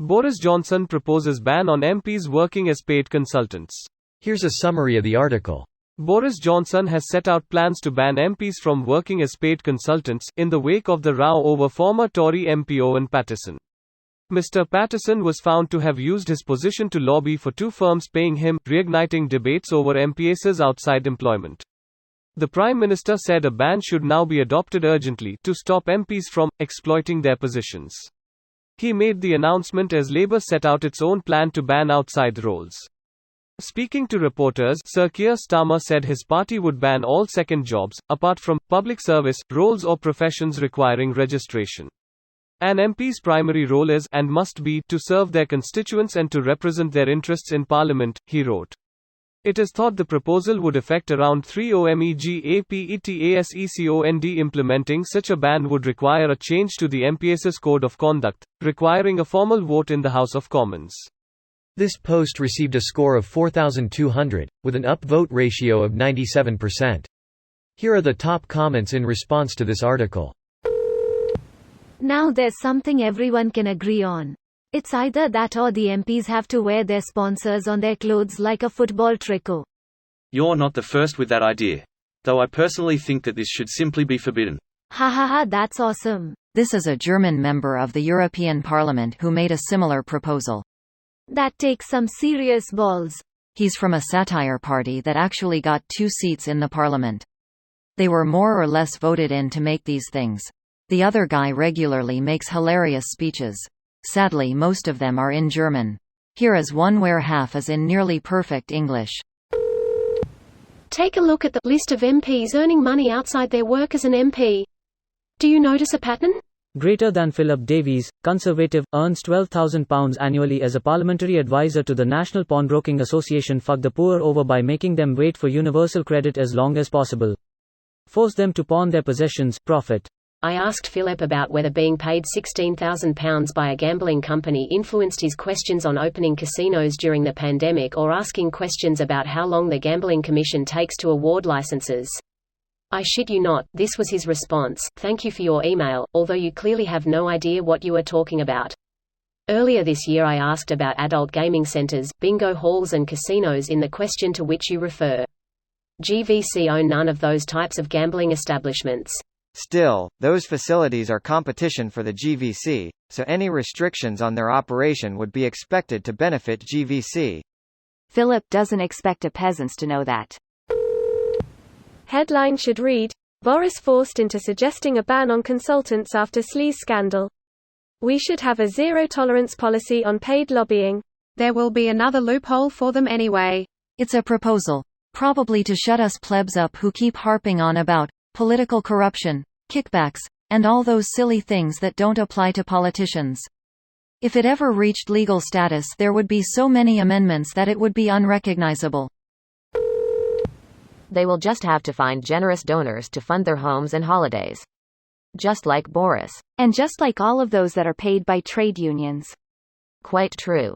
Boris Johnson proposes ban on MPs working as paid consultants. Here's a summary of the article. Boris Johnson has set out plans to ban MPs from working as paid consultants, in the wake of the row over former Tory MP Owen Paterson. Mr. Paterson was found to have used his position to lobby for two firms paying him, reigniting debates over MPS's outside employment. The Prime Minister said a ban should now be adopted urgently to stop MPs from exploiting their positions. He made the announcement as Labour set out its own plan to ban outside roles. Speaking to reporters, Sir Keir Starmer said his party would ban all second jobs, apart from public service roles or professions requiring registration. An MP's primary role is, and must be, to serve their constituents and to represent their interests in Parliament, he wrote. It is thought the proposal would affect around 3OMEGAPETASECOND. Implementing such a ban would require a change to the MPS's Code of Conduct, requiring a formal vote in the House of Commons. This post received a score of 4,200, with an upvote ratio of 97%. Here are the top comments in response to this article. Now there's something everyone can agree on. It's either that or the MPs have to wear their sponsors on their clothes like a football tricot. You're not the first with that idea. Though I personally think that this should simply be forbidden. Ha ha ha, that's awesome. This is a German member of the European Parliament who made a similar proposal. That takes some serious balls. He's from a satire party that actually got 2 seats in the parliament. They were more or less voted in to make these things. The other guy regularly makes hilarious speeches. Sadly, most of them are in German. Here is one where half is in nearly perfect English. Take a look at the list of MPs earning money outside their work as an MP. Do you notice a pattern? Greater than Philip Davies, Conservative, earns £12,000 annually as a parliamentary advisor to the National Pawnbroking Association. Fuck the poor over by making them wait for universal credit as long as possible. Force them to pawn their possessions, profit. I asked Philip about whether being paid £16,000 by a gambling company influenced his questions on opening casinos during the pandemic or asking questions about how long the Gambling Commission takes to award licenses. I shit you not, this was his response: "Thank you for your email, although you clearly have no idea what you are talking about." Earlier this year I asked about adult gaming centers, bingo halls and casinos in the question to which you refer. GVC own none of those types of gambling establishments. Still, those facilities are competition for the GVC, so any restrictions on their operation would be expected to benefit GVC. Philip doesn't expect a peasants to know that. Headline should read: Boris forced into suggesting a ban on consultants after sleaze scandal. We should have a zero-tolerance policy on paid lobbying. There will be another loophole for them anyway. It's a proposal. Probably to shut us plebs up who keep harping on about political corruption, kickbacks, and all those silly things that don't apply to politicians. If it ever reached legal status, there would be so many amendments that it would be unrecognizable. They will just have to find generous donors to fund their homes and holidays. Just like Boris. And just like all of those that are paid by trade unions. Quite true.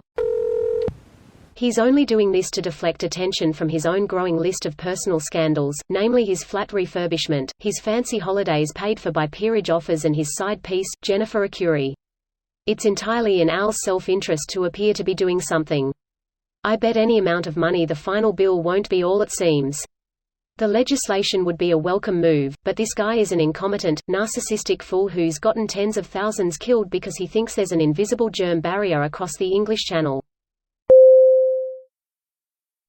He's only doing this to deflect attention from his own growing list of personal scandals, namely his flat refurbishment, his fancy holidays paid for by peerage offers and his side piece, Jennifer Arcuri. It's entirely in Al's self-interest to appear to be doing something. I bet any amount of money the final bill won't be all it seems. The legislation would be a welcome move, but this guy is an incompetent, narcissistic fool who's gotten tens of thousands killed because he thinks there's an invisible germ barrier across the English Channel.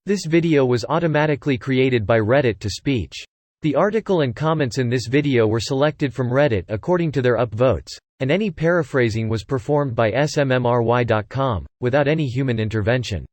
This video was automatically created by Reddit to speech. The article and comments in this video were selected from Reddit according to their upvotes, and any paraphrasing was performed by smmry.com, without any human intervention.